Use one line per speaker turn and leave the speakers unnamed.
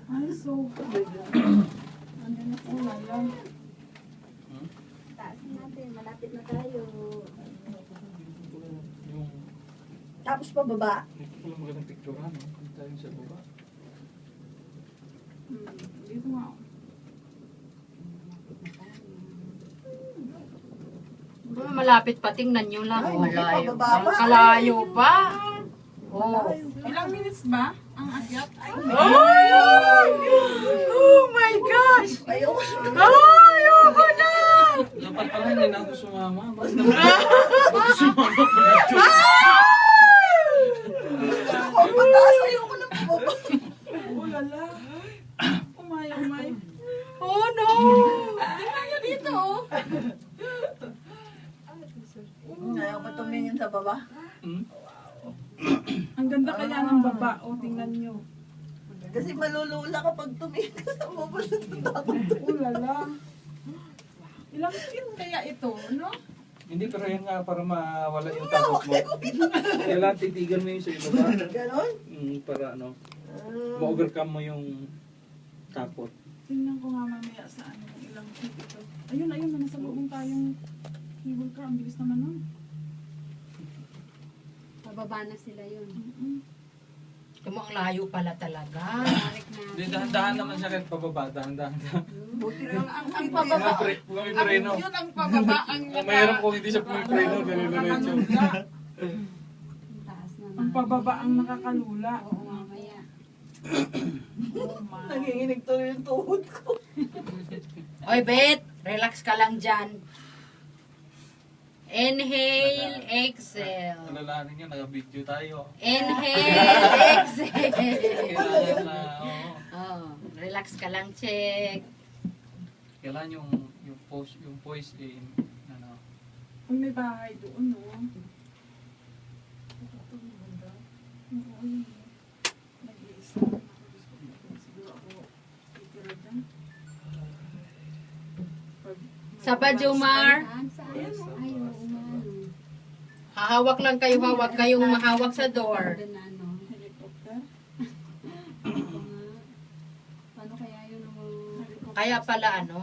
Ay, so good. Ano na po lang.
Taas natin, malapit na tayo.
Yung,
Tapos pa baba.
ito pala magandang picturean, no? Kung tayo sa baba.
Dito nga.
Malapit pa, tingnan nyo lang.
Ay,
Oh,
hindi pa,
malayo.
baba pa.
Kalayo pa. Oh.
Ilang minutes ba ang akyat? Ay,
Oh my gosh!
Ayoko.
Ayoko na!
Dapat pala hindi na ako sumama. Bakit naman ako sumama pala ito?
Pataas, ayoko na baba.
oh lala. Umay.
Oh no!
Tingnan nyo dito, oh.
Ayaw ko tumingin sa baba.
Hmm?
Ang ganda kaya ng baba. O, tingnan nyo.
Kasi malulula kapag tumingin ka sa baba.
Oh, lala. Ilang feet kaya ito, no?
Hindi, pero yan nga para mawala yung takot mo. Kailangan titigan mo yung sa ibaba.
Ganon?
Para ano, ma-overcome mo yung takot.
Tingnan ko nga mamaya sa ano, ilang feet ito. Ayun, nasa loob tayong cable car. Ang bilis naman nun.
Pababa na sila yun.
Yung ang layo pala talaga.
Tarik na.
Hindi, dahan-dahan naman siya kahit pababa. Dahan-dahan.
Buti lang
Ang pababa.
Pumipreno.
Yun ang pababa. Ang
Mahirap kung hindi siya pumipreno. Ganun-ganun.
Ang taas na
Ang pababa ang nakakalula.
Oo, mamaya.
Oh, my.
nanginginig tuloy yung tuhod ko.
Oy, Bet, relax ka lang dyan. Inhale, exhale.
Alalahanin nyo, naka-video tayo.
Inhale, exhale.
Kailangan na, oo.
Oh, relax ka lang, check.
Kailangan yung poise in, ano.
Kung may bahay doon, no? Ito, maganda. Oo, yun. Nag-iisa. Siguro ako titira dyan.
Sa Bajumar,
Saan? Ay, oo nga. no.
hahawak lang kayo, hawak kayong mahawak sa door.
Doon na, ano.
Helicopter.
Oo nga. Paano kaya yun?
Kaya pala ano,